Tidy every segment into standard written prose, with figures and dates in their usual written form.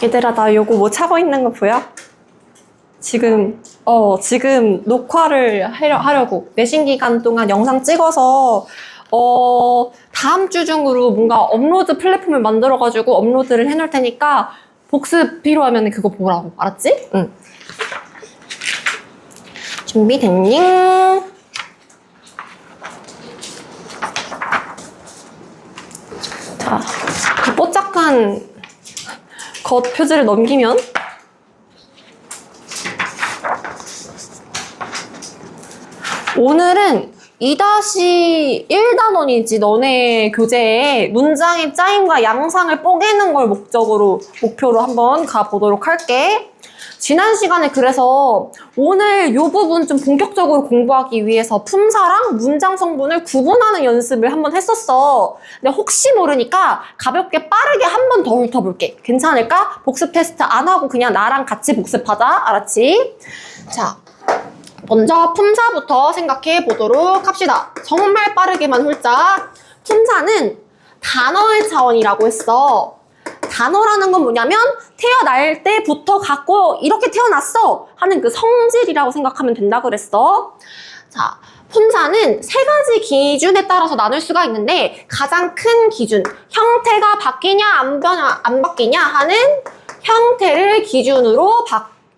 얘들아, 나 요거 뭐 차고 있는 거 보여? 지금 녹화를 하려고 내신 기간 동안 영상 찍어서 다음 주 중으로 뭔가 업로드 플랫폼을 만들어가지고 업로드를 해놓을 테니까 복습 필요하면 그거 보라고. 알았지? 응. 준비됐니? 자, 그 뽀짝한 겉 표지를 넘기면 오늘은 2-1단원이지 너네 교재에 문장의 짜임과 양상을 뽀개는 걸 목표로 한번 가보도록 할게. 지난 시간에 그래서 오늘 이 부분 좀 본격적으로 공부하기 위해서 품사랑 문장 성분을 구분하는 연습을 한번 했었어. 근데 혹시 모르니까 가볍게 빠르게 한 번 더 훑어볼게. 괜찮을까? 복습 테스트 안 하고 그냥 나랑 같이 복습하자. 알았지? 자, 먼저 품사부터 생각해 보도록 합시다. 정말 빠르게만 훑자. 품사는 단어의 차원이라고 했어. 단어라는 건 뭐냐면 태어날 때부터 갖고 이렇게 태어났어 하는 그 성질이라고 생각하면 된다 그랬어. 자, 품사는 세 가지 기준에 따라서 나눌 수가 있는데 가장 큰 기준, 형태가 바뀌냐 안 바뀌냐 하는 형태를 기준으로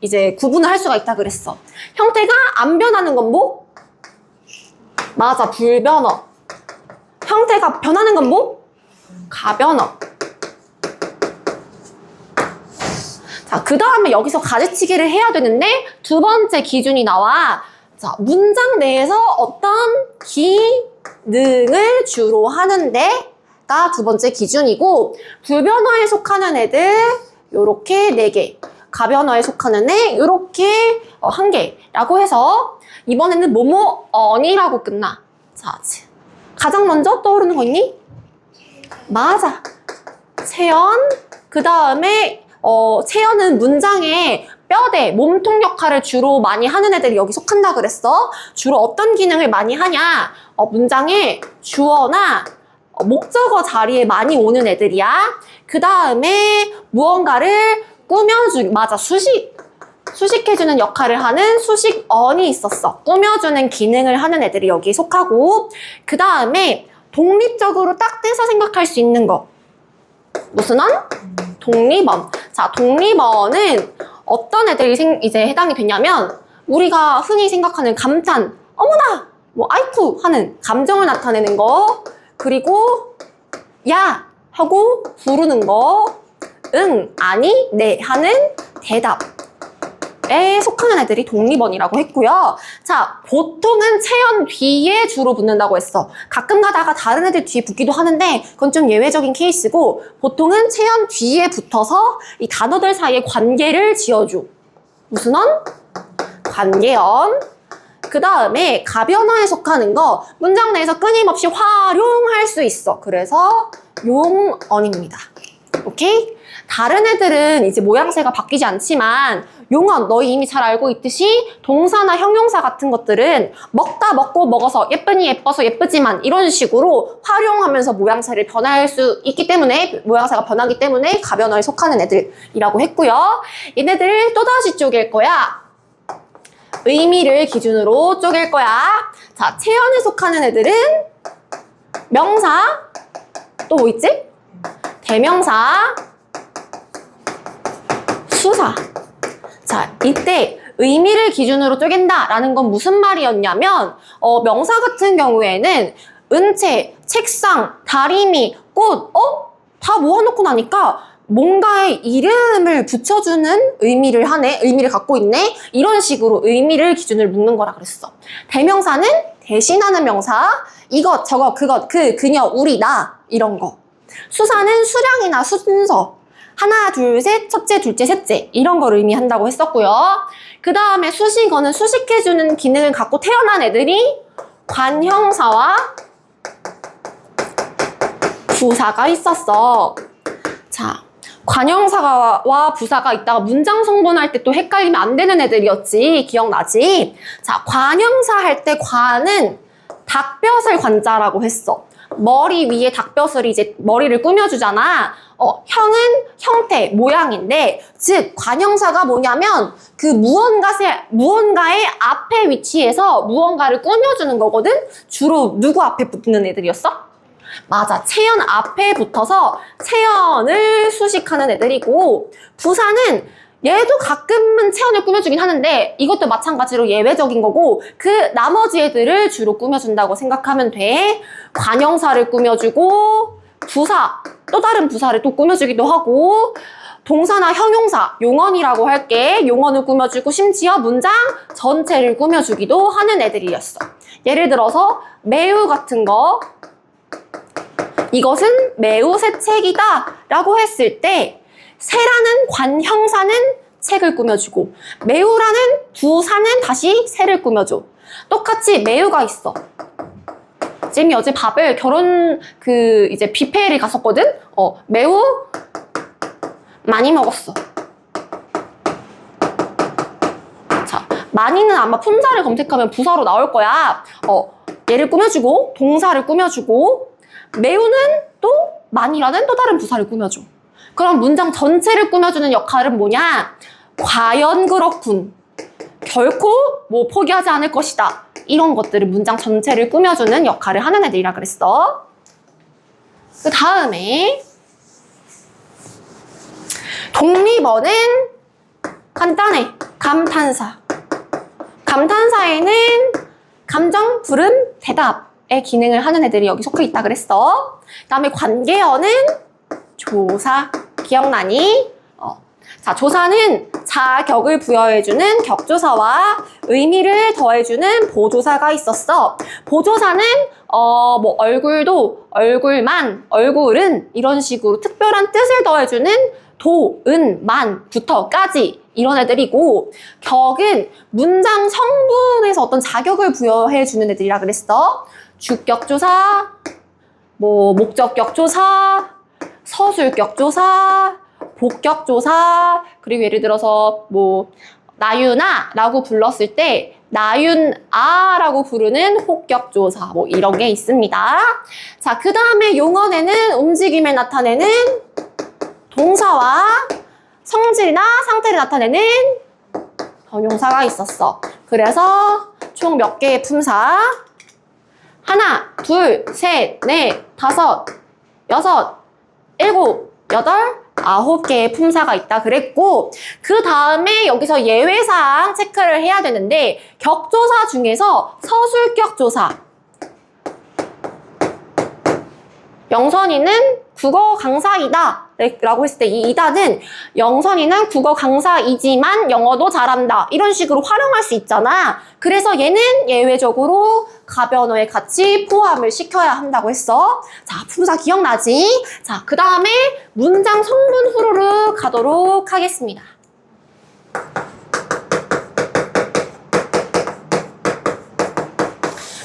이제 구분을 할 수가 있다 그랬어. 형태가 안 변하는 건 뭐? 맞아, 불변어. 형태가 변하는 건 뭐? 가변어. 자, 그 다음에 여기서 가지치기를 해야 되는데 두 번째 기준이 나와. 자, 문장 내에서 어떤 기능을 주로 하는데가 두 번째 기준이고, 불변어에 속하는 애들 요렇게 4개, 가변어에 속하는 애 요렇게 1개라고 해서 이번에는 뭐뭐언이라고 끝나. 자, 가장 먼저 떠오르는 거 있니? 맞아, 체언. 그 다음에 체언은 문장의 뼈대, 몸통 역할을 주로 많이 하는 애들이 여기 속한다 그랬어. 주로 어떤 기능을 많이 하냐? 문장의 주어나 목적어 자리에 많이 오는 애들이야. 그 다음에 무언가를 꾸며주기, 맞아, 수식해주는 역할을 하는 수식언이 있었어. 꾸며주는 기능을 하는 애들이 여기 속하고, 그 다음에 독립적으로 딱 떼서 생각할 수 있는 거. 무슨 언? 독립언. 자, 독립언은 어떤 애들이 이제 해당이 되냐면 우리가 흔히 생각하는 감탄, 어머나, 뭐 아이쿠 하는 감정을 나타내는 거, 그리고 야 하고 부르는 거, 응, 아니, 네 하는 대답에 속하는 애들이 독립언이라고 했고요. 자, 보통은 체언 뒤에 주로 붙는다고 했어. 가끔 가다가 다른 애들 뒤에 붙기도 하는데 그건 좀 예외적인 케이스고, 보통은 체언 뒤에 붙어서 이 단어들 사이에 관계를 지어줘. 무슨 언? 관계언. 그 다음에 가변어에 속하는 거, 문장 내에서 끊임없이 활용할 수 있어. 그래서 용언입니다. 오케이? 다른 애들은 이제 모양새가 바뀌지 않지만 용언, 너희 이미 잘 알고 있듯이 동사나 형용사 같은 것들은 먹다 먹고 먹어서 예쁘니 예뻐서 예쁘지만 이런 식으로 활용하면서 모양새를 변할 수 있기 때문에, 모양새가 변하기 때문에 가변어에 속하는 애들이라고 했고요. 얘네들 또다시 쪼갤 거야. 의미를 기준으로 쪼갤 거야. 자, 체언에 속하는 애들은 명사, 또 뭐 있지? 대명사, 수사. 자, 이때 의미를 기준으로 쪼갠다 라는 건 무슨 말이었냐면, 명사 같은 경우에는 은채, 책상, 다리미, 꽃, 다 모아놓고 나니까 뭔가의 이름을 붙여주는 의미를 갖고 있네? 이런 식으로 의미를 기준으로 묻는 거라 그랬어. 대명사는 대신하는 명사, 이것, 저것, 그것, 그녀, 우리, 나, 이런 거. 수사는 수량이나 순서, 하나, 둘, 셋, 첫째, 둘째, 셋째, 이런 걸 의미한다고 했었고요. 그 다음에 수식어는 수식해주는 기능을 갖고 태어난 애들이 관형사와 부사가 있었어. 자, 관형사와 부사가 있다가 문장 성분할 때 또 헷갈리면 안 되는 애들이었지. 기억나지? 자, 관형사 할 때 관은 닭볕을 관자라고 했어. 머리 위에 닭벼슬이 이제 머리를 꾸며주잖아. 형은 형태, 모양인데, 즉 관형사가 뭐냐면 그 무언가의 앞에 위치해서 무언가를 꾸며주는 거거든. 주로 누구 앞에 붙는 애들이었어? 맞아. 체연 앞에 붙어서 체연을 수식하는 애들이고, 부사는 얘도 가끔은 체연을 꾸며주긴 하는데 이것도 마찬가지로 예외적인 거고 그 나머지 애들을 주로 꾸며준다고 생각하면 돼. 관형사를 꾸며주고 부사, 또 다른 부사를 또 꾸며주기도 하고 동사나 형용사, 용언이라고 할게. 용언을 꾸며주고 심지어 문장 전체를 꾸며주기도 하는 애들이었어. 예를 들어서 매우 같은 거, 이것은 매우 새 책이다 라고 했을 때 새라는 관형사는 책을 꾸며주고 매우라는 부사는 다시 새를 꾸며줘. 똑같이 매우가 있어. 쌤이 어제 밥을 이제 뷔페를 갔었거든? 매우 많이 먹었어. 자, 많이는 아마 품사를 검색하면 부사로 나올 거야. 얘를 꾸며주고 동사를 꾸며주고 매우는 또 많이라는 또 다른 부사를 꾸며줘. 그럼 문장 전체를 꾸며주는 역할은 뭐냐? 과연 그렇군. 결코 포기하지 않을 것이다. 이런 것들을 문장 전체를 꾸며주는 역할을 하는 애들이라 그랬어. 그 다음에 독립어는 간단해. 감탄사. 감탄사에는 감정, 부름, 대답의 기능을 하는 애들이 여기 속해 있다 그랬어. 그 다음에 관계어는 조사. 기억나니? 자, 조사는 자격을 부여해주는 격조사와 의미를 더해주는 보조사가 있었어. 보조사는 얼굴도, 얼굴만, 얼굴은 이런 식으로 특별한 뜻을 더해주는 도, 은, 만, 부터까지 이런 애들이고 격은 문장 성분에서 어떤 자격을 부여해주는 애들이라 그랬어. 주격조사, 목적격조사, 서술격조사, 복격조사, 그리고 예를 들어서 나윤아 라고 불렀을 때 나윤아 라고 부르는 혹격조사 이런 게 있습니다. 자, 그 다음에 용언에는 움직임을 나타내는 동사와 성질이나 상태를 나타내는 형용사가 있었어. 그래서 총 몇 개의 품사? 하나, 둘, 셋, 넷, 다섯, 여섯, 일곱, 여덟, 9개의 품사가 있다 그랬고 그 다음에 여기서 예외사항 체크를 해야 되는데 격조사 중에서 서술격조사 영선이는 국어 강사이다 라고 했을 때 이 이다는 영선이는 국어 강사이지만 영어도 잘한다 이런 식으로 활용할 수 있잖아. 그래서 얘는 예외적으로 가변어에 같이 포함을 시켜야 한다고 했어. 자, 품사 기억나지? 자, 그 다음에 문장 성분 후루룩 가도록 하겠습니다.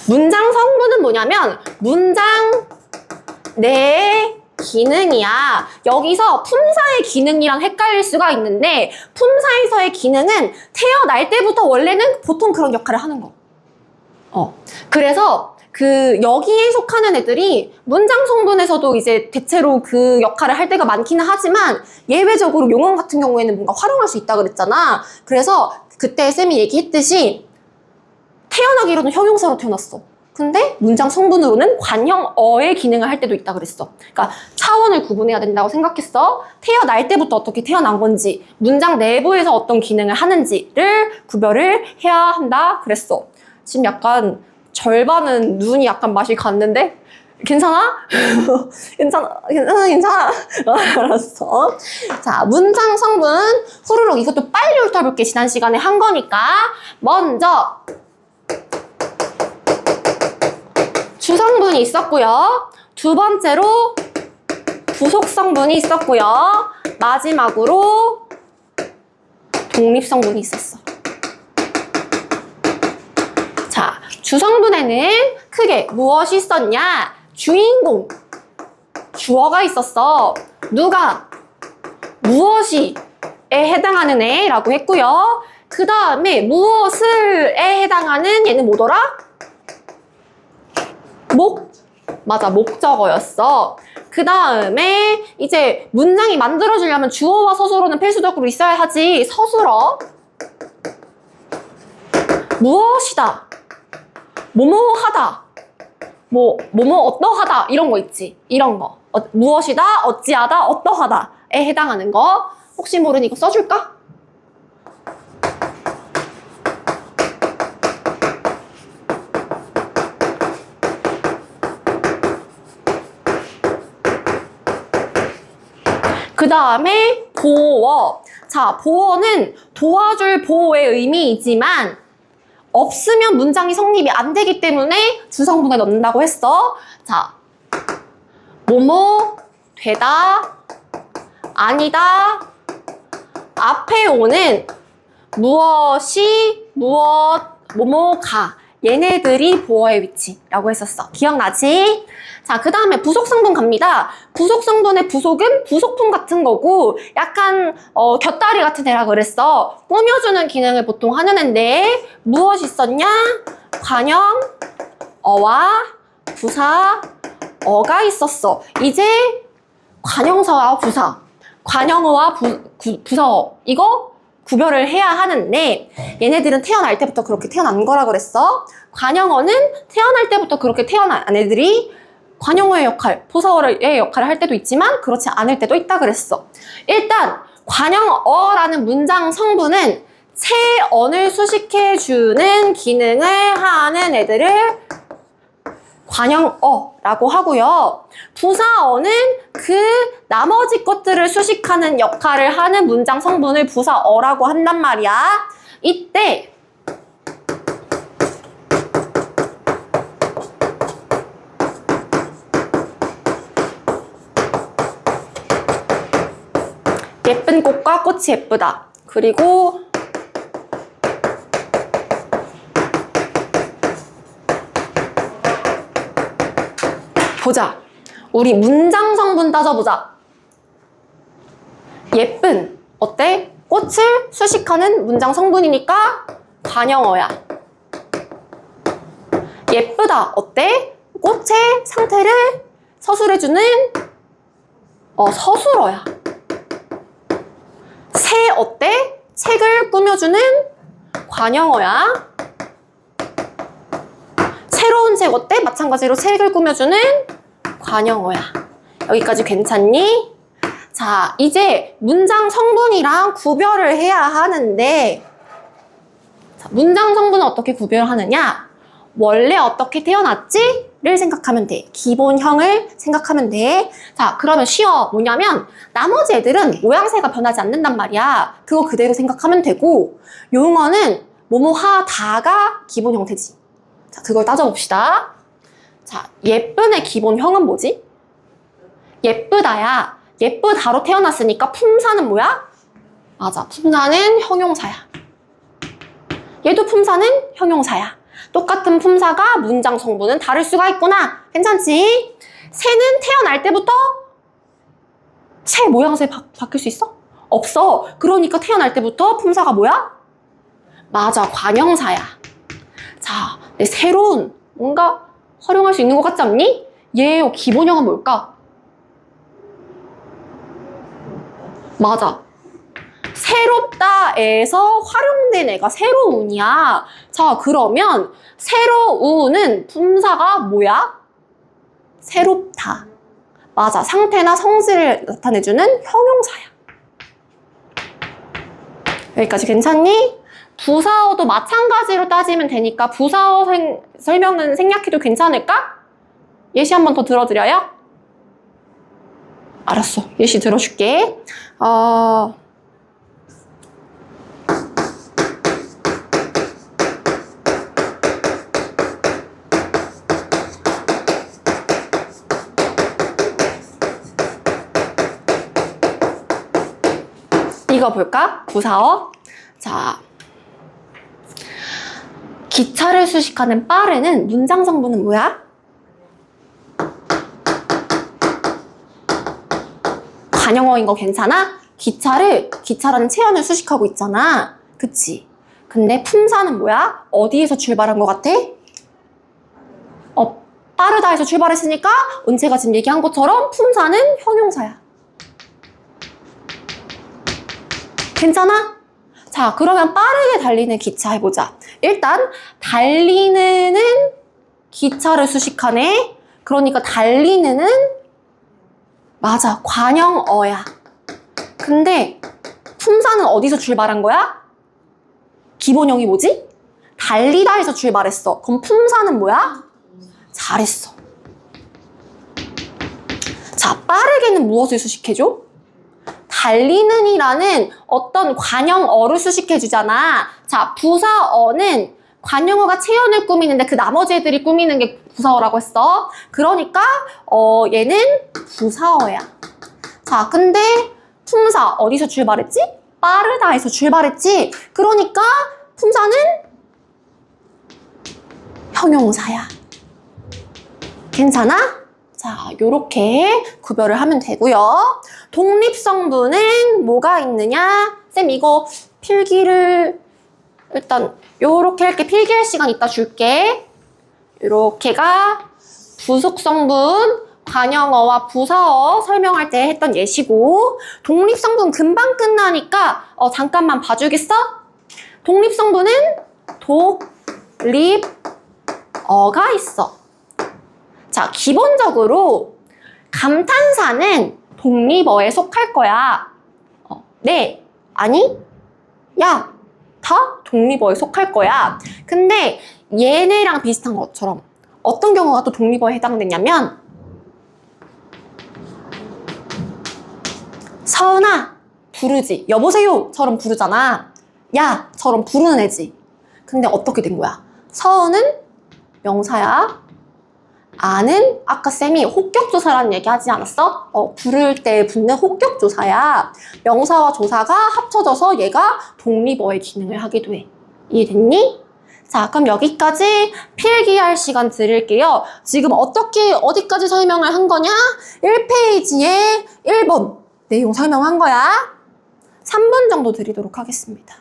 문장 성분은 뭐냐면 문장 내의 기능이야. 여기서 품사의 기능이랑 헷갈릴 수가 있는데 품사에서의 기능은 태어날 때부터 원래는 보통 그런 역할을 하는 거. 그래서 여기에 속하는 애들이 문장 성분에서도 이제 대체로 그 역할을 할 때가 많기는 하지만 예외적으로 용언 같은 경우에는 뭔가 활용할 수 있다 그랬잖아. 그래서 그때 쌤이 얘기했듯이 태어나기로는 형용사로 태어났어. 근데 문장 성분으로는 관형어의 기능을 할 때도 있다 그랬어. 그러니까 차원을 구분해야 된다고 생각했어. 태어날 때부터 어떻게 태어난 건지, 문장 내부에서 어떤 기능을 하는지를 구별을 해야 한다 그랬어. 지금 약간 절반은 눈이 약간 맛이 갔는데? 괜찮아? 괜찮아. 알았어. 자, 문장 성분 후루룩 이것도 빨리 훑어볼게. 지난 시간에 한 거니까. 먼저 주성분이 있었고요. 두 번째로 부속성분이 있었고요. 마지막으로 독립성분이 있었어. 자, 주성분에는 크게 무엇이 있었냐? 주인공, 주어가 있었어. 누가, 무엇이에 해당하는 애라고 했고요. 그 다음에 무엇을에 해당하는 얘는 뭐더라? 맞아, 목적어였어. 그 다음에 이제 문장이 만들어지려면 주어와 서술어는 필수적으로 있어야 하지. 서술어. 무엇이다. 뭐뭐하다. 뭐뭐 어떠하다. 이런 거 있지. 이런 거. 무엇이다, 어찌하다, 어떠하다에 해당하는 거. 혹시 모르니 이거 써줄까? 그 다음에 보어. 자, 보어는 도와줄 보호의 의미이지만 없으면 문장이 성립이 안 되기 때문에 주성분에 넣는다고 했어. 자, 뭐뭐 되다, 아니다, 앞에 오는 무엇이, 무엇, 뭐뭐가 얘네들이 보어의 위치라고 했었어. 기억나지? 자, 그 다음에 부속성분 갑니다. 부속성분의 부속은 부속품 같은 거고 약간 곁다리 같은 애라 그랬어. 꾸며주는 기능을 보통 하는 애인데 무엇이 있었냐? 관형, 어와 부사, 어가 있었어. 이제 관형사와 부사, 관형어와 부사어 이거 구별을 해야 하는데 얘네들은 태어날 때부터 그렇게 태어난 거라 그랬어. 관형어는 태어날 때부터 그렇게 태어난 애들이 관형어의 역할, 부사어의 역할을 할 때도 있지만 그렇지 않을 때도 있다 그랬어. 일단 관형어라는 문장 성분은 체언을 수식해주는 기능을 하는 애들을 관형어라고 하고요. 부사어는 그 나머지 것들을 수식하는 역할을 하는 문장 성분을 부사어라고 한단 말이야. 이때 예쁜 꽃과 꽃이 예쁘다. 그리고 보자. 우리 문장 성분 따져보자. 예쁜 어때? 꽃을 수식하는 문장 성분이니까 관형어야. 예쁘다 어때? 꽃의 상태를 서술해주는 서술어야. 새 어때? 색을 꾸며주는 관형어야. 새로운 색 어때? 마찬가지로 색을 꾸며주는 관형어야. 여기까지 괜찮니? 자, 이제 문장 성분이랑 구별을 해야 하는데 자, 문장 성분은 어떻게 구별하느냐? 원래 어떻게 태어났지? 를 생각하면 돼. 기본형을 생각하면 돼. 자, 그러면 쉬워. 뭐냐면 나머지 애들은 모양새가 변하지 않는단 말이야. 그거 그대로 생각하면 되고 용어는 뭐뭐하다가 기본 형태지. 자, 그걸 따져봅시다. 자, 예쁜의 기본형은 뭐지? 예쁘다야. 예쁘다로 태어났으니까 품사는 뭐야? 맞아. 품사는 형용사야. 얘도 품사는 형용사야. 똑같은 품사가 문장 성분은 다를 수가 있구나. 괜찮지? 새는 태어날 때부터 새 모양새 바뀔 수 있어? 없어. 그러니까 태어날 때부터 품사가 뭐야? 맞아. 관형사야. 자, 새로운 뭔가 활용할 수 있는 것 같지 않니? 얘의 기본형은 뭘까? 맞아. 새롭다에서 활용된 애가 새로운이야. 자, 그러면 새로운은 품사가 뭐야? 새롭다. 맞아. 상태나 성질을 나타내주는 형용사야. 여기까지 괜찮니? 부사어도 마찬가지로 따지면 되니까 부사어 설명은 생략해도 괜찮을까? 예시 한 번 더 들어드려요? 알았어. 예시 들어줄게. 이거 볼까? 부사어. 자, 기차를 수식하는 빠르는 문장 성분은 뭐야? 관형어인 거 괜찮아? 기차라는 체언을 수식하고 있잖아. 그치? 근데 품사는 뭐야? 어디에서 출발한 것 같아? 빠르다에서 출발했으니까 은채가 지금 얘기한 것처럼 품사는 형용사야. 괜찮아? 자, 그러면 빠르게 달리는 기차 해보자. 일단 달리는은 기차를 수식하네. 그러니까 달리는은 맞아, 관형어야. 근데 품사는 어디서 출발한 거야? 기본형이 뭐지? 달리다에서 출발했어. 그럼 품사는 뭐야? 잘했어. 자, 빠르게는 무엇을 수식해줘? 달리는이라는 어떤 관형어를 수식해주잖아. 자, 부사어는 관형어가 체연을 꾸미는데 그 나머지 애들이 꾸미는 게 부사어라고 했어. 그러니까 얘는 부사어야. 자, 근데 품사 어디서 출발했지? 빠르다에서 출발했지. 그러니까 품사는 형용사야. 괜찮아? 자, 요렇게 구별을 하면 되고요. 독립성분은 뭐가 있느냐? 쌤 이거 필기를 일단 요렇게 할게. 필기할 시간 이따 줄게. 요렇게가 부속성분, 관형어와 부사어 설명할 때 했던 예시고, 독립성분 금방 끝나니까 잠깐만 봐주겠어? 독립성분은 독립어가 있어. 자, 기본적으로 감탄사는 독립어에 속할 거야. 네, 아니, 야, 다 독립어에 속할 거야. 근데 얘네랑 비슷한 것처럼 어떤 경우가 또 독립어에 해당되냐면 서은아, 부르지. 여보세요처럼 부르잖아. 야처럼 부르는 애지. 근데 어떻게 된 거야? 서은은 명사야. 아는 아까 쌤이 호격조사라는 얘기 하지 않았어? 부를 때 붙는 호격조사야. 명사와 조사가 합쳐져서 얘가 독립어의 기능을 하기도 해. 이해됐니? 자, 그럼 여기까지 필기할 시간 드릴게요. 지금 어디까지 설명을 한 거냐? 1페이지에 1번 내용 설명한 거야. 3분 정도 드리도록 하겠습니다.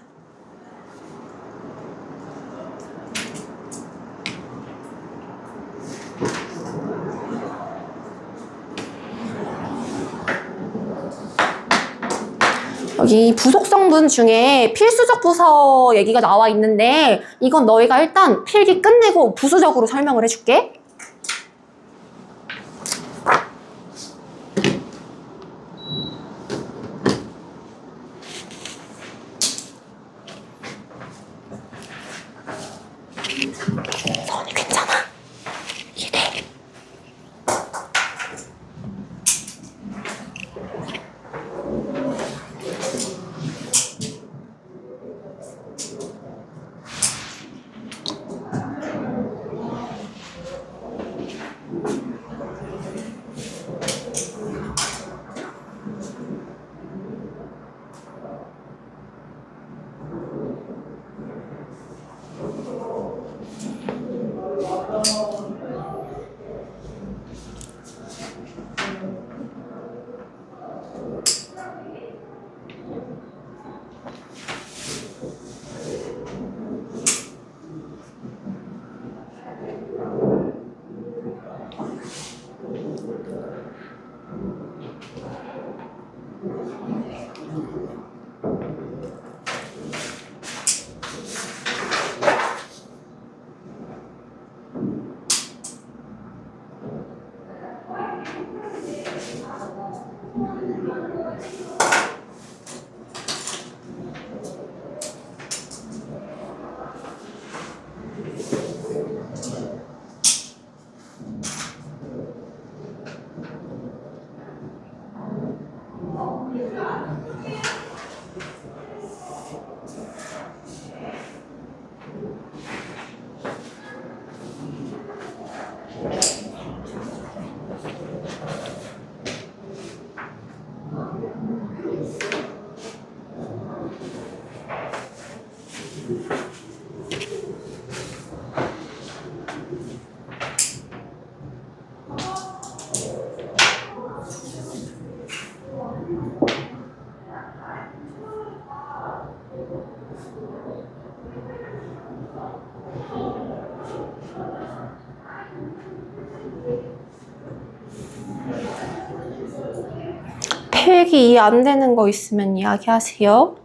여기 부속성분 중에 필수적 부서 얘기가 나와 있는데 이건 너희가 일단 필기 끝내고 부수적으로 설명을 해줄게. 선이 괜찮아? 이해돼? 필기 이해 안 되는 거 있으면 이야기하세요.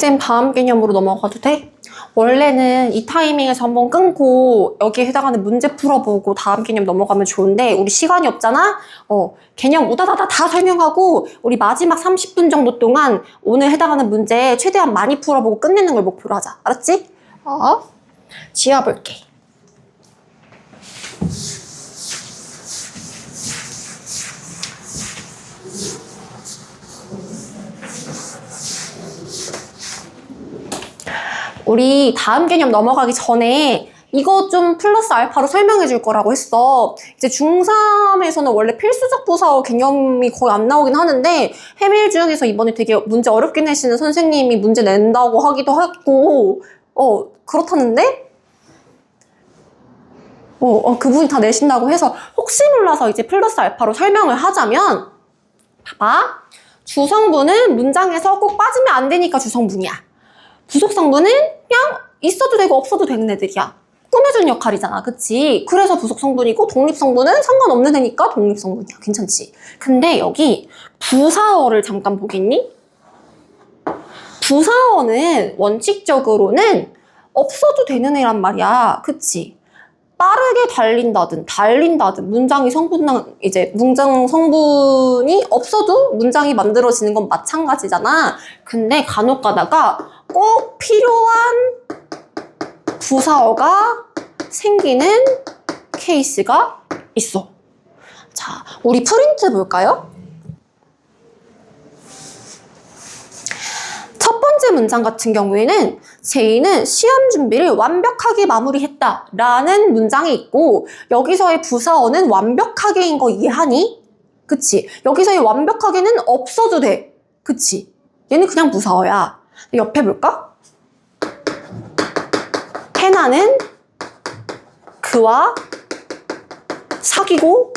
쌤 다음 개념으로 넘어가도 돼? 원래는 이 타이밍에서 한번 끊고 여기에 해당하는 문제 풀어보고 다음 개념 넘어가면 좋은데 우리 시간이 없잖아? 개념 우다다다 다 설명하고 우리 마지막 30분 정도 동안 오늘 해당하는 문제 최대한 많이 풀어보고 끝내는 걸 목표로 하자. 알았지? 지워볼게. 우리 다음 개념 넘어가기 전에 이거 좀 플러스 알파로 설명해 줄 거라고 했어. 이제 중3에서는 원래 필수적 부사어 개념이 거의 안 나오긴 하는데 해밀 중에서 이번에 되게 문제 어렵게 내시는 선생님이 문제 낸다고 하기도 했고 그렇다는데? 그분이 다 내신다고 해서 혹시 몰라서 이제 플러스 알파로 설명을 하자면 봐봐. 주성분은 문장에서 꼭 빠지면 안 되니까 주성분이야. 부속성분은 그냥 있어도 되고 없어도 되는 애들이야. 꾸며주는 역할이잖아. 그치? 그래서 부속성분이고 독립성분은 상관없는 애니까 독립성분이야. 괜찮지? 근데 여기 부사어를 잠깐 보겠니? 부사어는 원칙적으로는 없어도 되는 애란 말이야. 그치? 빠르게 달린다든 문장 성분이 없어도 문장이 만들어지는 건 마찬가지잖아. 근데 간혹 가다가 꼭 필요한 부사어가 생기는 케이스가 있어. 자, 우리 프린트 볼까요? 첫 번째 문장 같은 경우에는 제이는 시험 준비를 완벽하게 마무리했다 라는 문장이 있고 여기서의 부사어는 완벽하게인 거 이해하니? 그치? 여기서의 완벽하게는 없어도 돼. 그치? 얘는 그냥 부사어야. 옆에 볼까? 해나는 그와 사귀고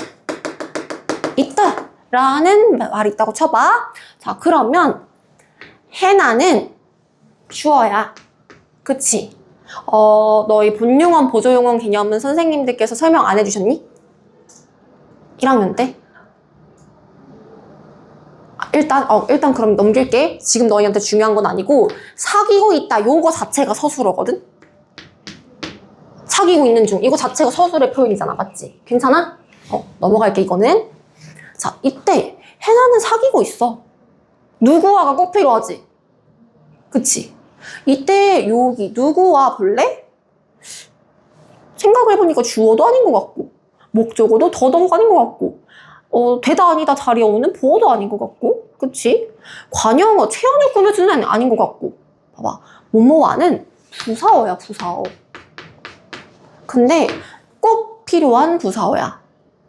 있다 라는 말이 있다고 쳐봐. 자, 그러면 해나는 주어야. 그치? 너희 본용언, 보조용언 개념은 선생님들께서 설명 안 해주셨니? 1학년 때? 일단 그럼 넘길게. 지금 너희한테 중요한 건 아니고 사귀고 있다 요거 자체가 서술어거든? 사귀고 있는 중 이거 자체가 서술의 표현이잖아. 맞지? 괜찮아? 넘어갈게 이거는. 자, 이때 해나는 사귀고 있어. 누구와가 꼭 필요하지? 그치? 이때 여기 누구와 볼래? 생각을 해보니까 주어도 아닌 것 같고 목적어도 더더욱 아닌 것 같고 되다 아니다 자리에 오는 보어도 아닌 것 같고 그치? 관용어 체온을 꾸며주는 애는 아닌 것 같고 봐봐 뭐뭐와는 부사어야 부사어. 근데 꼭 필요한 부사어야.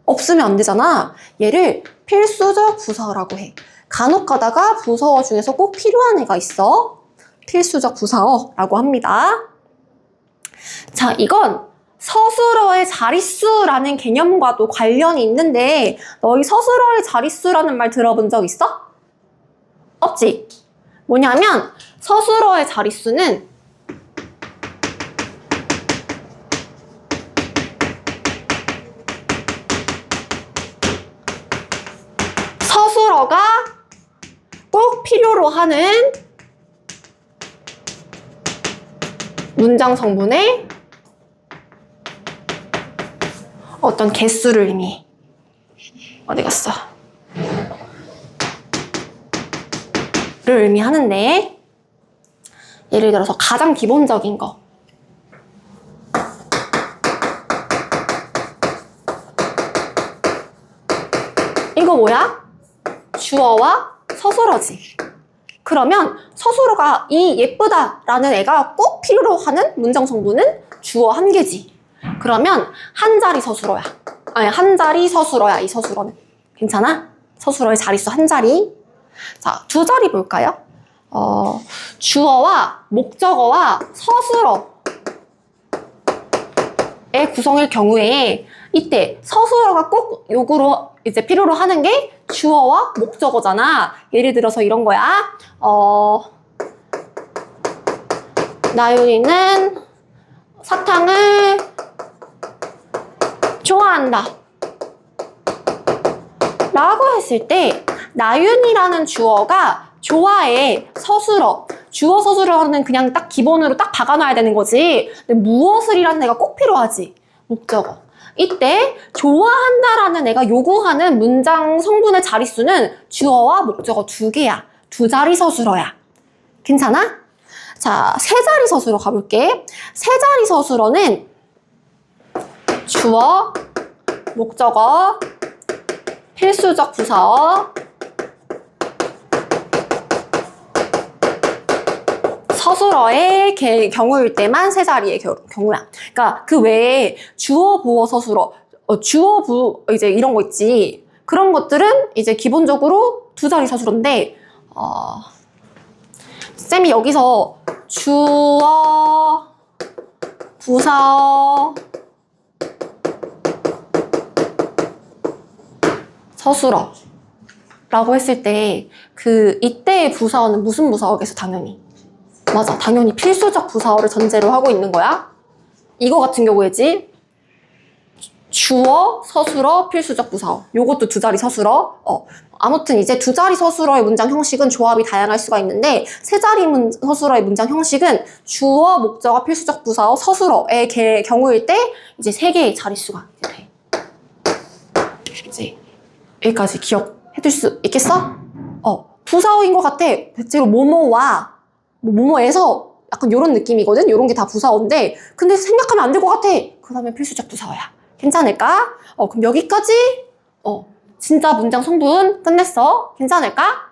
없으면 안 되잖아. 얘를 필수적 부사어라고 해. 간혹 가다가 부사어 중에서 꼭 필요한 애가 있어. 필수적 부사어라고 합니다. 자, 이건 서술어의 자릿수라는 개념과도 관련이 있는데 너희 서술어의 자릿수라는 말 들어본 적 있어? 없지? 뭐냐면 서술어의 자릿수는 주어가 꼭 필요로 하는 문장 성분의 어떤 개수를 의미해. 어디 갔어? 를 의미하는데, 예를 들어서 가장 기본적인 거. 이거 뭐야? 주어와 서술어지. 그러면 서술어가 이 예쁘다라는 애가 꼭 필요로 하는 문장 성분은 주어 한 개지. 그러면 한 자리 서술어야. 아니, 한 자리 서술어야, 이 서술어는. 괜찮아? 서술어의 자릿수 한 자리. 자, 두 자리 볼까요? 주어와 목적어와 서술어의 구성일 경우에 이때 서술어가 꼭 요구로 이제 필요로 하는 게 주어와 목적어잖아. 예를 들어서 이런 거야. 나윤이는 사탕을 좋아한다 라고 했을 때 나윤이라는 주어가 좋아의 서술어, 주어 서술어는 그냥 딱 기본으로 딱 박아놔야 되는 거지. 근데 무엇을이라는 애가 꼭 필요하지. 목적어. 이때 좋아한다라는 애가 요구하는 문장 성분의 자릿수는 주어와 목적어 두 개야. 두 자리 서술어야. 괜찮아? 자, 세 자리 서술어 가볼게. 세 자리 서술어는 주어, 목적어, 필수적 부사어, 서술어의 경우일 때만 세 자리의 경우야. 그러니까 그 외에 주어, 보어, 서술어, 주어, 이제 이런 거 있지. 그런 것들은 이제 기본적으로 두 자리 서술어인데, 쌤이 여기서 주어, 부사어, 서술어 라고 했을 때 이때의 부사어는 무슨 부사어겠어? 당연히. 맞아. 당연히 필수적 부사어를 전제로 하고 있는 거야. 이거 같은 경우에지. 주어, 서술어, 필수적 부사어. 요것도 두 자리 서술어. 아무튼 이제 두 자리 서술어의 문장 형식은 조합이 다양할 수가 있는데 세 자리 서술어의 문장 형식은 주어, 목적어, 필수적 부사어, 서술어의 경우일 때 이제 세 개의 자릿수가 돼. 이제 여기까지 기억해둘 수 있겠어? 부사어인 것 같아. 대체로 뭐뭐와 뭐뭐에서 약간 이런 느낌이거든? 이런 게 다 부사어인데 근데 생각하면 안 될 것 같아. 그러면 필수적 부사어야. 괜찮을까? 그럼 여기까지 진짜 문장 성분 끝냈어. 괜찮을까?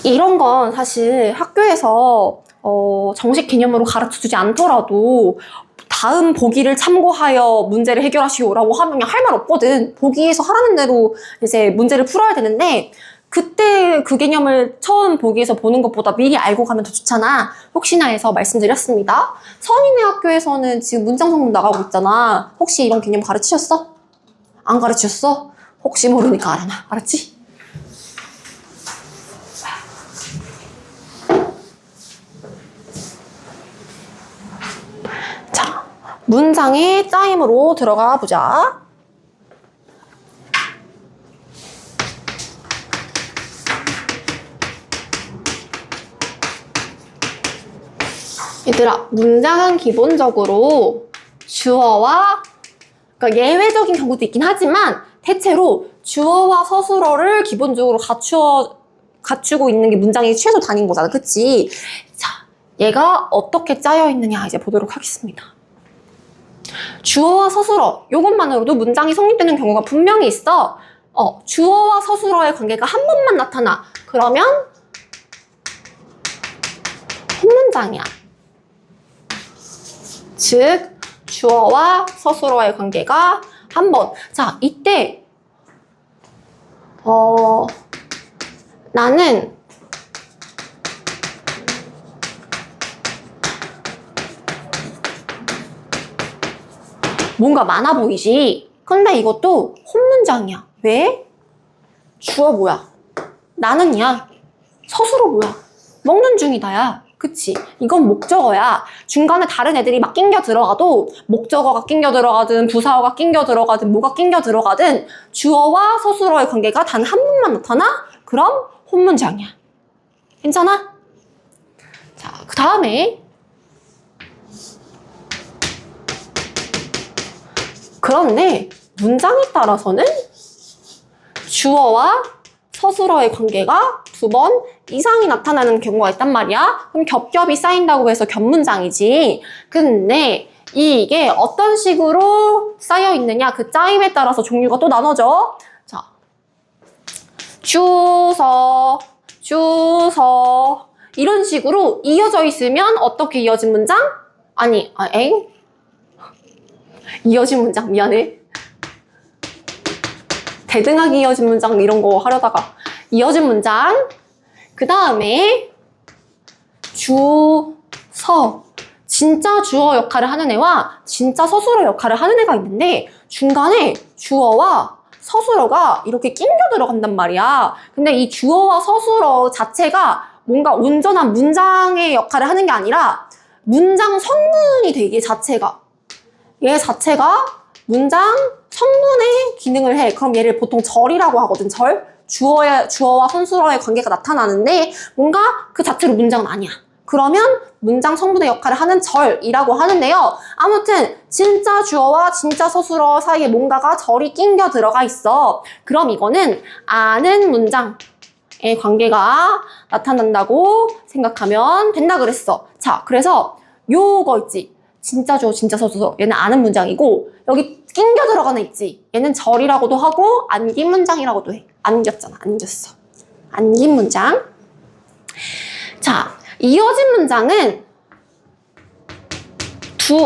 이런 건 사실 학교에서 정식 개념으로 가르쳐주지 않더라도 다음 보기를 참고하여 문제를 해결하시오라고 하면 할 말 없거든. 보기에서 하라는 대로 이제 문제를 풀어야 되는데 그때 그 개념을 처음 보기에서 보는 것보다 미리 알고 가면 더 좋잖아. 혹시나 해서 말씀드렸습니다. 선인의 학교에서는 지금 문장 성분 나가고 있잖아. 혹시 이런 개념 가르치셨어? 안 가르치셨어? 혹시 모르니까 알아놔. 알았지? 자, 문장의 짜임으로 들어가 보자. 얘들아, 문장은 기본적으로 주어와, 그러니까 예외적인 경우도 있긴 하지만 대체로 주어와 서술어를 기본적으로 갖추고 있는 게 문장의 최소 단위인 거잖아. 그치? 자, 얘가 어떻게 짜여 있느냐 이제 보도록 하겠습니다. 주어와 서술어, 이것만으로도 문장이 성립되는 경우가 분명히 있어. 주어와 서술어의 관계가 한 번만 나타나. 그러면 혼문장이야. 즉, 주어와 서술어의 관계가 한 번. 자, 이때 나는 뭔가 많아 보이지? 근데 이것도 혼문장이야. 왜? 주어 뭐야? 나는이야. 서술어 뭐야? 먹는 중이다야. 그치? 이건 목적어야. 중간에 다른 애들이 막 낑겨 들어가도 목적어가 낑겨 들어가든 부사어가 กิ้겨 들어가든 뭐가 낑겨 들어가든 주어와 서술어의 관계가 단 한 번만 나타나? 그럼 혼문장이야. 괜찮아? 자, 그 다음에 그런데 문장에 따라서는 주어와 서술어의 관계가 2번 이상이 나타나는 경우가 있단 말이야. 그럼 겹겹이 쌓인다고 해서 겹문장이지. 근데 이게 어떤 식으로 쌓여 있느냐, 그 짜임에 따라서 종류가 또 나눠져. 자, 주서, 주서 이런 식으로 이어져 있으면 어떻게 이어진 문장? 이어진 문장, 미안해. 대등하게 이어진 문장 이런 거 하려다가 이어진 문장. 그 다음에 주서, 진짜 주어 역할을 하는 애와 진짜 서술어 역할을 하는 애가 있는데 중간에 주어와 서술어가 이렇게 낑겨 들어간단 말이야. 근데 이 주어와 서술어 자체가 뭔가 온전한 문장의 역할을 하는 게 아니라 문장 성분이 돼, 얘 자체가 문장 성분의 기능을 해. 그럼 얘를 보통 절이라고 하거든. 절. 주어와 서술어의 관계가 나타나는데 뭔가 그 자체로 문장은 아니야. 그러면 문장 성분의 역할을 하는 절이라고 하는데요. 아무튼 진짜 주어와 진짜 서술어 사이에 뭔가가 절이 낑겨 들어가 있어. 그럼 이거는 아는 문장의 관계가 나타난다고 생각하면 된다 그랬어. 자, 그래서 요거 있지. 진짜 주어, 진짜 서술어. 얘는 아는 문장이고 여기 낑겨 들어가는 있지. 얘는 절이라고도 하고 안긴 문장이라고도 해. 안겼잖아. 안겼어. 안긴 문장. 자, 이어진 문장은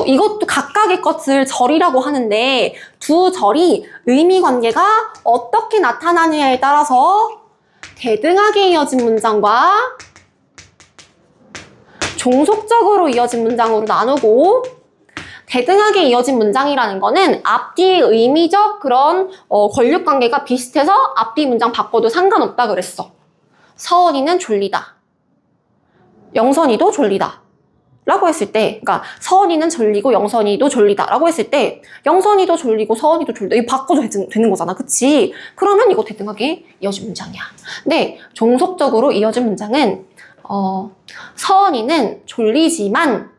이것도 각각의 것을 절이라고 하는데 두 절이 의미 관계가 어떻게 나타나느냐에 따라서 대등하게 이어진 문장과 종속적으로 이어진 문장으로 나누고, 대등하게 이어진 문장이라는 거는 앞뒤의 의미적 그런 권력 관계가 비슷해서 앞뒤 문장 바꿔도 상관없다 그랬어. 서원이는 졸리다. 영선이도 졸리다. 라고 했을 때, 그러니까 서원이는 졸리고 영선이도 졸리다. 라고 했을 때 영선이도 졸리고 서원이도 졸리다. 이거 바꿔도 되는 거잖아. 그치? 그러면 이거 대등하게 이어진 문장이야. 근데 종속적으로 이어진 문장은 서원이는 졸리지만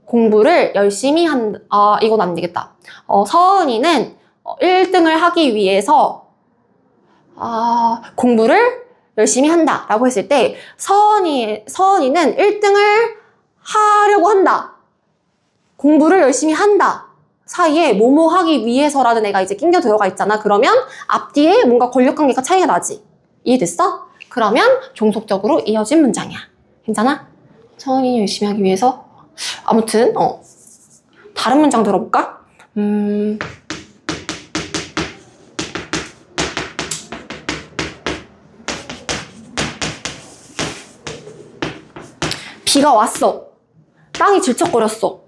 공부를 열심히 이건 안 되겠다. 서은이는 1등을 하기 위해서 공부를 열심히 한다 라고 했을 때 서은이는 1등을 하려고 한다, 공부를 열심히 한다 사이에 뭐뭐 하기 위해서라는 애가 이제 낑겨 들어가 있잖아. 그러면 앞뒤에 뭔가 권력관계가 차이가 나지. 이해됐어? 그러면 종속적으로 이어진 문장이야. 괜찮아? 서은이 열심히 하기 위해서. 아무튼 다른 문장 들어볼까? 비가 왔어. 땅이 질척거렸어.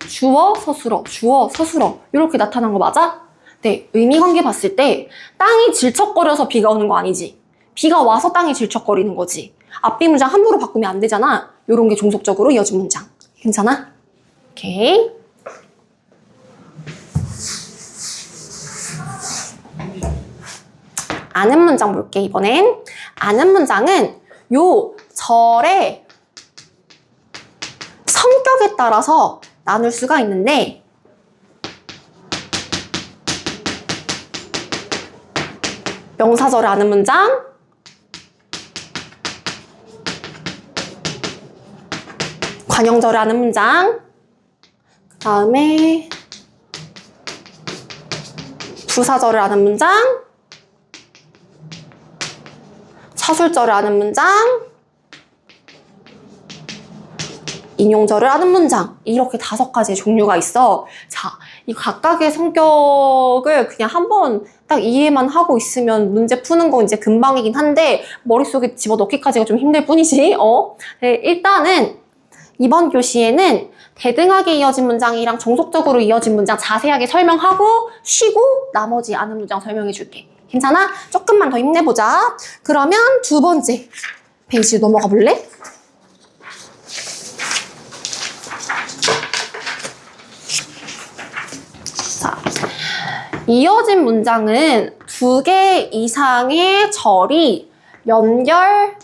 주어, 서술어 이렇게 나타난 거 맞아? 네, 의미관계 봤을 때 땅이 질척거려서 비가 오는 거 아니지. 비가 와서 땅이 질척거리는 거지. 앞뒤 문장 함부로 바꾸면 안 되잖아. 요런 게 종속적으로 이어진 문장. 괜찮아? 오케이. 아는 문장 볼게, 이번엔. 아는 문장은 요 절의 성격에 따라서 나눌 수가 있는데, 명사절을 아는 문장, 관형절을 아는 문장, 그 다음에 부사절을 아는 문장, 사술절을 아는 문장, 인용절을 아는 문장, 이렇게 5가지의 종류가 있어. 자, 이 각각의 성격을 그냥 한번 딱 이해만 하고 있으면 문제 푸는 거 이제 금방이긴 한데 머릿속에 집어넣기까지가 좀 힘들 뿐이지. 네, 일단은 이번 교시에는 대등하게 이어진 문장이랑 종속적으로 이어진 문장 자세하게 설명하고 쉬고 나머지 아는 문장 설명해 줄게. 괜찮아? 조금만 더 힘내보자. 그러면 2번째 페이지 넘어가 볼래? 이어진 문장은 두 개 이상의 절이 연결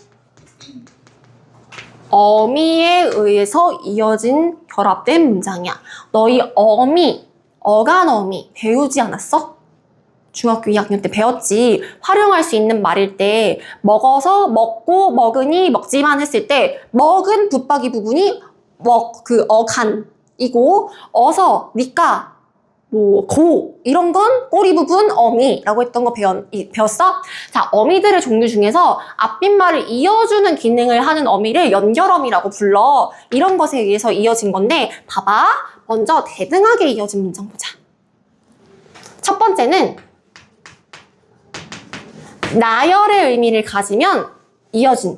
어미에 의해서 이어진 결합된 문장이야. 너희 어미, 어간어미 배우지 않았어? 중학교 2학년 때 배웠지. 활용할 수 있는 말일 때 먹어서, 먹고, 먹으니, 먹지만 했을 때 먹은 붙박이 부분이 어간이고 어서, 니까, 고 이런 건 꼬리 부분 어미라고 했던 거 배웠어? 자, 어미들의 종류 중에서 앞뒷말을 이어주는 기능을 하는 어미를 연결어미라고 불러. 이런 것에 의해서 이어진 건데 봐봐. 먼저 대등하게 이어진 문장 보자. 첫 번째는 나열의 의미를 가지면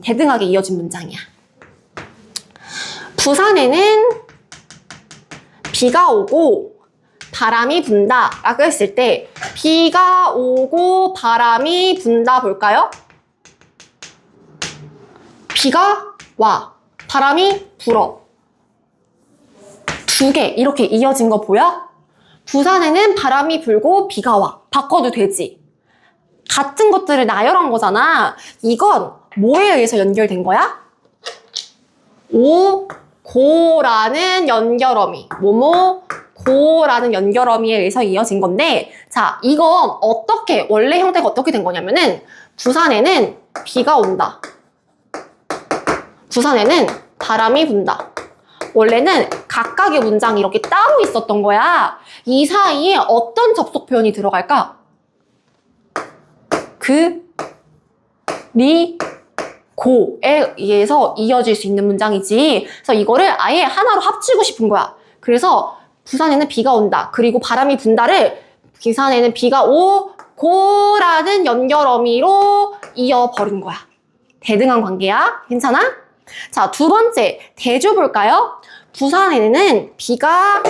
대등하게 이어진 문장이야. 부산에는 비가 오고 바람이 분다 라고 했을 때 비가 오고 바람이 분다 볼까요? 비가 와, 바람이 불어. 두 개 이렇게 이어진 거 보여? 부산에는 바람이 불고 비가 와. 바꿔도 되지. 같은 것들을 나열한 거잖아. 이건 뭐에 의해서 연결된 거야? 고라는 연결어미. 고라는 연결어미에 의해서 이어진 건데, 자, 이건 원래 형태가 어떻게 된 거냐면은, 부산에는 비가 온다. 부산에는 바람이 분다. 원래는 각각의 문장이 이렇게 따로 있었던 거야. 이 사이에 어떤 접속 표현이 들어갈까? 고에 의해서 이어질 수 있는 문장이지. 그래서 이거를 아예 하나로 합치고 싶은 거야. 그래서 부산에는 비가 온다. 그리고 바람이 분다를 부산에는 비가 오고라는 연결어미로 이어버린 거야. 대등한 관계야. 괜찮아? 자, 두 번째 대조 볼까요? 부산에는 비가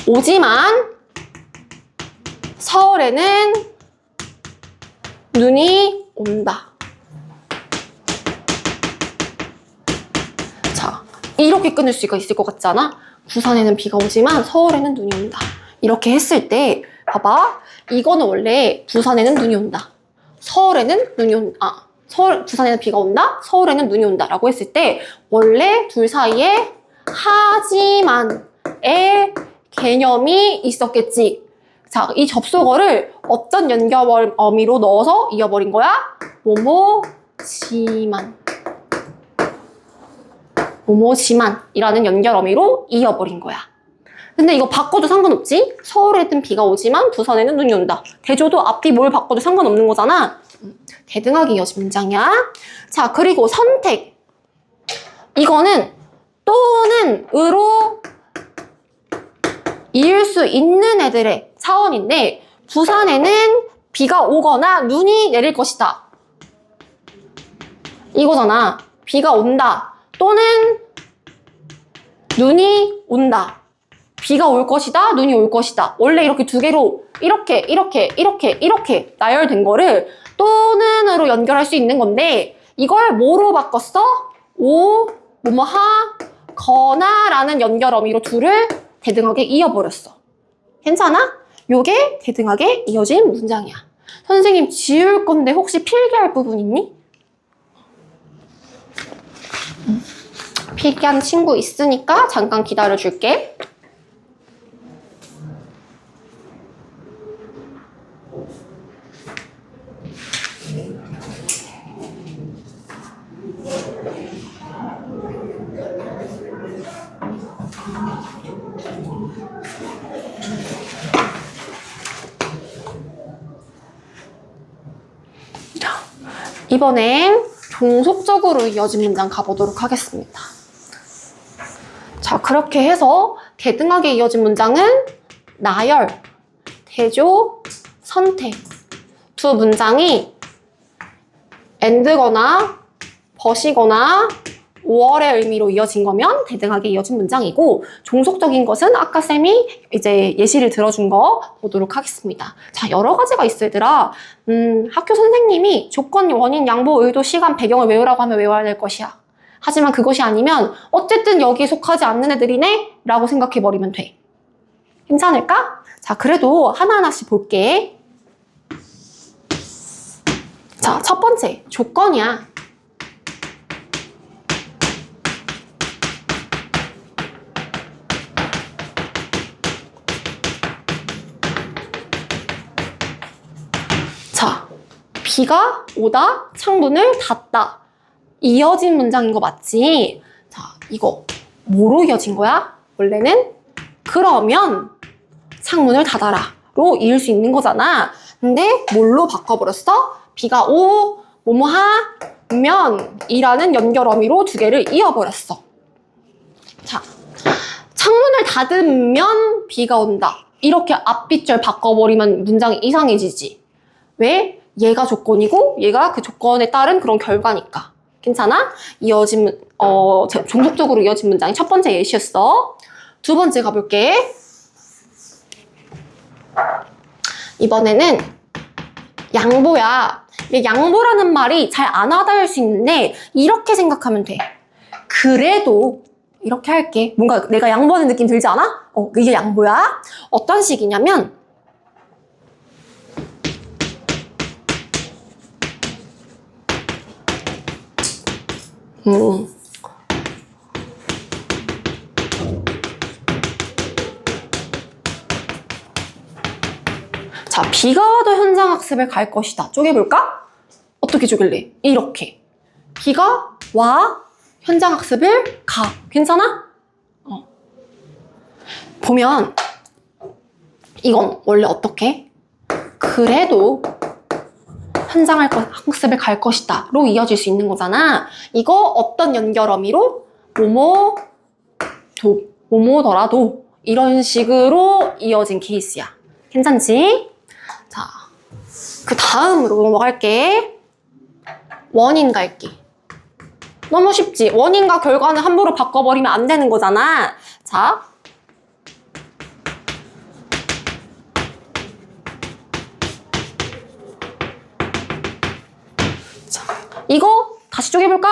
오지만 서울에는 눈이 온다. 자, 이렇게 끊을 수가 있을 것 같지 않아? 부산에는 비가 오지만 서울에는 눈이 온다. 이렇게 했을 때 봐봐. 이거는 원래 부산에는 눈이 온다. 부산에는 비가 온다. 서울에는 눈이 온다. 라고 했을 때 원래 둘 사이에 하지만의 개념이 있었겠지. 자, 이 접속어를 어떤 연결어미로 넣어서 이어버린 거야? 뭐뭐지만이라는 연결어미로 이어버린 거야. 근데 이거 바꿔도 상관없지? 서울에는 비가 오지만 부산에는 눈이 온다. 대조도 앞뒤 뭘 바꿔도 상관없는 거잖아. 대등하게 이어진 문장이야. 자, 그리고 선택. 이거는 또는 으로 이을 수 있는 애들의 차원인데, 부산에는 비가 오거나 눈이 내릴 것이다. 이거잖아. 비가 온다. 또는 눈이 온다. 비가 올 것이다. 눈이 올 것이다. 원래 이렇게 두 개로 이렇게 나열된 거를 또는으로 연결할 수 있는 건데, 이걸 뭐로 바꿨어? 거나 라는 연결어미로 둘을 대등하게 이어버렸어. 괜찮아? 요게 대등하게 이어진 문장이야. 선생님 지울 건데 혹시 필기할 부분 있니? 필기한 친구 있으니까 잠깐 기다려줄게. 이번엔 종속적으로 이어진 문장 가보도록 하겠습니다. 자, 그렇게 해서 대등하게 이어진 문장은 나열, 대조, 선택 두 문장이 and거나 but이거나 or의 의미로 이어진 거면 대등하게 이어진 문장이고, 종속적인 것은 아까 쌤이 이제 예시를 들어준 거 보도록 하겠습니다. 자, 여러 가지가 있어 얘들아. 학교 선생님이 조건, 원인, 양보, 의도, 시간, 배경을 외우라고 하면 외워야 될 것이야. 하지만 그것이 아니면 어쨌든 여기에 속하지 않는 애들이네? 라고 생각해버리면 돼. 괜찮을까? 자, 그래도 하나하나씩 볼게. 자, 첫 번째, 조건이야. 자, 비가 오다, 창문을 닫다. 이어진 문장인 거 맞지? 자, 이거 뭐로 이어진 거야? 원래는 그러면 창문을 닫아라 로 이을 수 있는 거잖아. 근데 뭘로 바꿔버렸어? 비가 뭐뭐 하면 이라는 연결 어미로 두 개를 이어버렸어. 자, 창문을 닫으면 비가 온다. 이렇게 앞빗절 바꿔버리면 문장이 이상해지지. 왜? 얘가 조건이고 얘가 그 조건에 따른 그런 결과니까. 괜찮아? 이어진 종속적으로 이어진 문장이 첫 번째 예시였어. 두 번째 가볼게. 이번에는 양보야. 양보라는 말이 잘 안 와닿을 수 있는데 이렇게 생각하면 돼. 그래도 이렇게 할게. 뭔가 내가 양보하는 느낌 들지 않아? 이게 양보야. 어떤 식이냐면 자, 비가 와도 현장학습을 갈 것이다. 쪼개볼까? 어떻게 쪼갤래? 이렇게. 비가 와, 현장학습을 가. 괜찮아? 보면 이건 원래 어떻게? 그래도 현장학습을 갈 것이다 로 이어질 수 있는 거잖아. 이거 어떤 연결 어미로? 뭐뭐더라도 이런 식으로 이어진 케이스야. 괜찮지? 자, 그 다음으로 넘어갈게. 원인 갈게. 너무 쉽지? 원인과 결과는 함부로 바꿔버리면 안 되는 거잖아. 자, 이거 다시 쪼개볼까?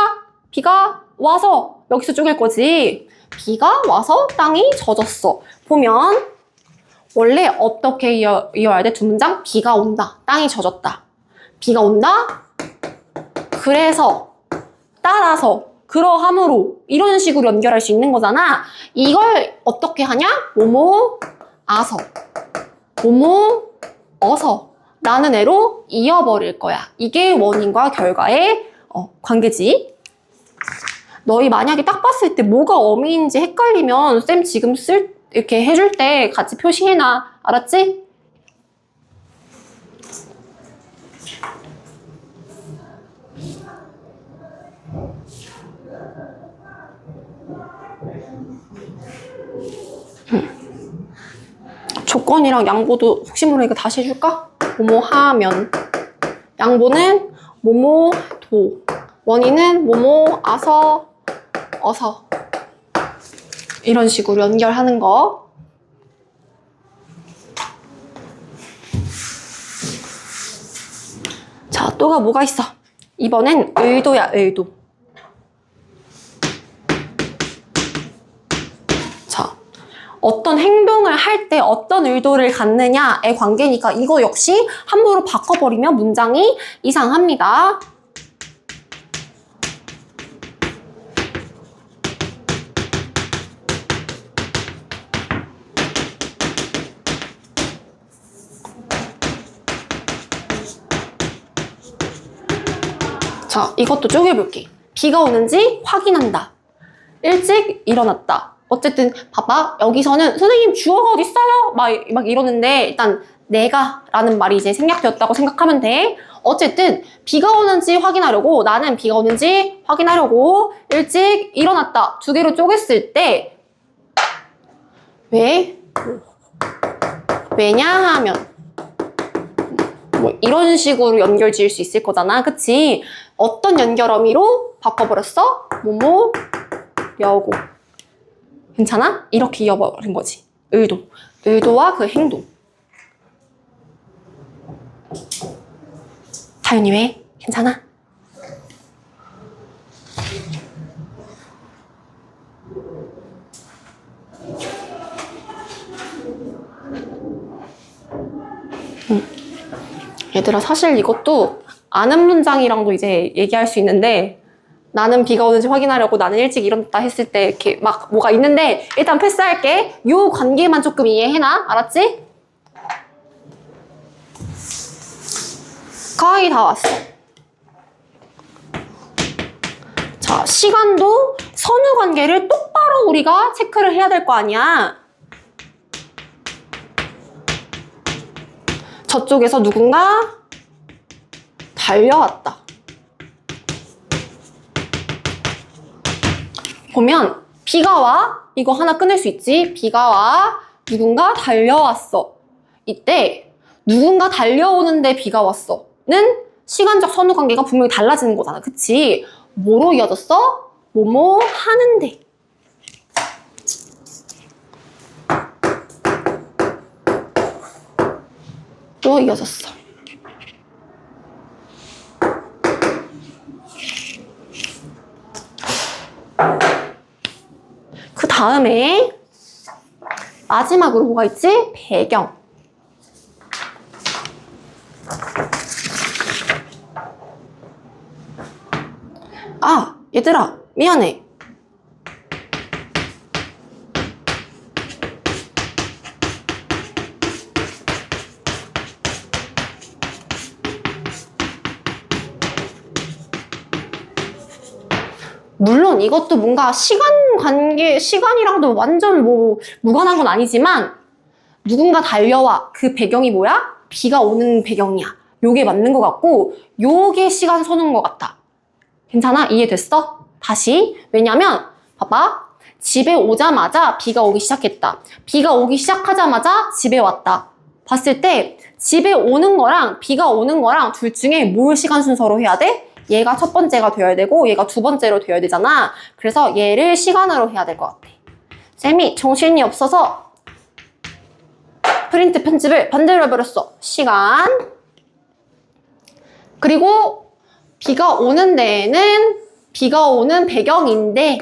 비가 와서 여기서 쪼갤 거지. 비가 와서 땅이 젖었어. 보면 원래 어떻게 이어야 돼? 두 문장? 비가 온다. 땅이 젖었다. 비가 온다. 그래서 따라서 그러함으로 이런 식으로 연결할 수 있는 거잖아. 이걸 어떻게 하냐? 뭐뭐 아서 뭐뭐 어서 라는 애로 이어버릴 거야. 이게 원인과 결과의 관계지. 너희 만약에 딱 봤을 때 뭐가 어미인지 헷갈리면 쌤 지금 이렇게 해줄 때 같이 표시해놔. 알았지? 조건이랑 양보도 혹시 모르니까 다시 해줄까? 뭐뭐 하면. 양보는 뭐뭐 도. 원인은 뭐뭐 아서 어서. 이런 식으로 연결하는 거. 자, 또가 뭐가 있어? 이번엔 의도야, 의도. 자, 어떤 행동을 할 때 어떤 의도를 갖느냐의 관계니까 이거 역시 함부로 바꿔버리면 문장이 이상합니다. 자, 이것도 쪼개볼게. 비가 오는지 확인한다. 일찍 일어났다. 어쨌든 봐봐. 여기서는 선생님 주어가 어딨어요? 막 이러는데 일단 내가 라는 말이 이제 생략되었다고 생각하면 돼. 어쨌든 비가 오는지 확인하려고 나는 비가 오는지 확인하려고 일찍 일어났다. 두 개로 쪼갰을 때 왜냐 하면 뭐 이런 식으로 연결 지을 수 있을 거잖아. 그치? 어떤 연결 어미로 바꿔버렸어? 뭐뭐려고. 괜찮아? 이렇게 이어버린 거지. 의도와 그 행동. 다윤이 왜? 괜찮아? 얘들아, 사실 이것도 아는 문장이랑도 이제 얘기할 수 있는데, 나는 비가 오는지 확인하려고 나는 일찍 일어났다 했을 때 이렇게 막 뭐가 있는데, 일단 패스할게. 요 관계만 조금 이해해놔. 알았지? 거의 다 왔어. 자, 시간도 선후 관계를 똑바로 우리가 체크를 해야 될 거 아니야. 저쪽에서 누군가 달려왔다. 보면 비가 와. 이거 하나 끊을 수 있지. 비가 와. 누군가 달려왔어. 이때 누군가 달려오는데 비가 왔어. 는 시간적 선후 관계가 분명히 달라지는 거잖아. 그치? 뭐로 이어졌어? 뭐뭐 하는데. 로 이어졌어. 그 다음에 마지막으로 뭐가 있지? 배경. 아, 얘들아, 미안해. 물론 이것도 뭔가 시간이랑도 완전 뭐 무관한 건 아니지만 누군가 달려와. 그 배경이 뭐야? 비가 오는 배경이야. 요게 맞는 것 같고 요게 시간 선호인 것 같다. 괜찮아? 이해됐어? 다시. 왜냐면 봐봐. 집에 오자마자 비가 오기 시작했다. 비가 오기 시작하자마자 집에 왔다. 봤을 때 집에 오는 거랑 비가 오는 거랑 둘 중에 뭘 시간 순서로 해야 돼? 얘가 첫 번째가 되어야 되고 얘가 두 번째로 되어야 되잖아. 그래서 얘를 시간으로 해야 될 것 같아. 쌤이 정신이 없어서 프린트 편집을 반대로 해버렸어. 시간. 그리고 비가 오는 데에는 비가 오는 배경인데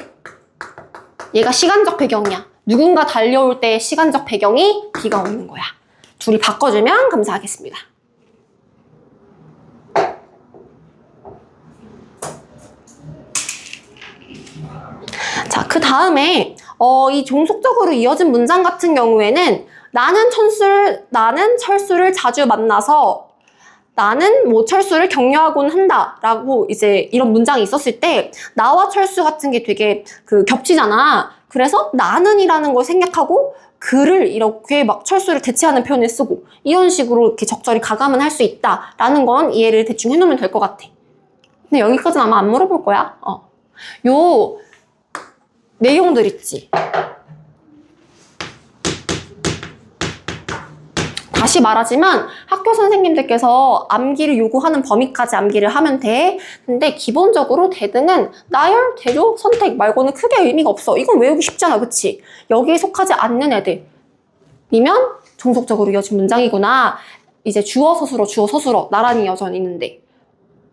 얘가 시간적 배경이야. 누군가 달려올 때의 시간적 배경이 비가 오는 거야. 둘이 바꿔주면 감사하겠습니다. 자, 그 다음에 이 종속적으로 이어진 문장 같은 경우에는 나는 철수를 자주 만나서 나는 뭐 철수를 격려하곤 한다 라고 이제 이런 문장이 있었을 때 나와 철수 같은 게 되게 겹치잖아. 그래서 나는이라는 걸 생략하고 그를 이렇게 막 철수를 대체하는 표현을 쓰고 이런 식으로 이렇게 적절히 가감은 할 수 있다라는 건 이해를 대충 해놓으면 될 것 같아. 근데 여기까지는 아마 안 물어볼 거야. 요 내용들 있지. 다시 말하지만 학교 선생님들께서 암기를 요구하는 범위까지 암기를 하면 돼. 근데 기본적으로 대등은 나열, 대조, 선택 말고는 크게 의미가 없어. 이건 외우기 쉽잖아. 그치? 여기에 속하지 않는 애들이면 종속적으로 이어진 문장이구나. 이제 주어, 서술어 나란히 이어져 있는데.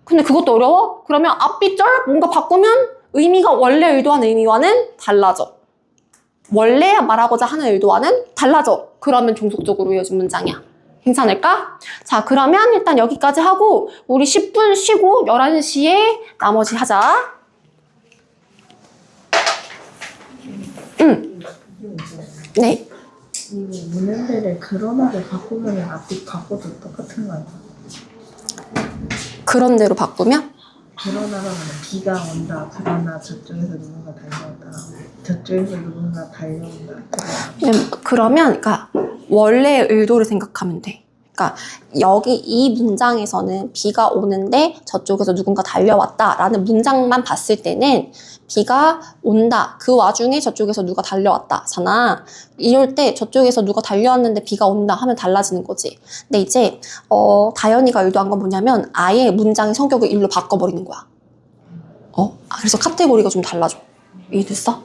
근데 그것도 어려워? 그러면 앞뒤절 뭔가 바꾸면 의미가 원래 의도한 의미와는 달라져. 원래 말하고자 하는 의도와는 달라져. 그러면 종속적으로 이어진 문장이야. 괜찮을까? 자, 그러면 일단 여기까지 하고 우리 10분 쉬고 11시에 나머지 하자. 네. 이 문현대를 그러나를 바꾸면 앞뒤 바꿔도 똑같은 거 아니야? 그런 대로 바꾸면? 그러나가 비가 온다. 그러나 저쪽에서 누군가 달려온다. 저쪽에서 누군가 달려온다. 그러면 그러니까 원래 의도를 생각하면 돼. 그러니까 여기 이 문장에서는 비가 오는데 저쪽에서 누군가 달려왔다라는 문장만 봤을 때는 비가 온다. 그 와중에 저쪽에서 누가 달려왔다잖아. 이럴 때 저쪽에서 누가 달려왔는데 비가 온다 하면 달라지는 거지. 근데 이제 다현이가 의도한 건 뭐냐면 아예 문장의 성격을 일로 바꿔버리는 거야. 그래서 카테고리가 좀 달라져. 이해됐어?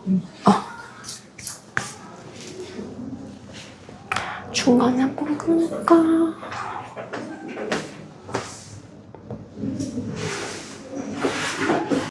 중간에 한번 끊을까?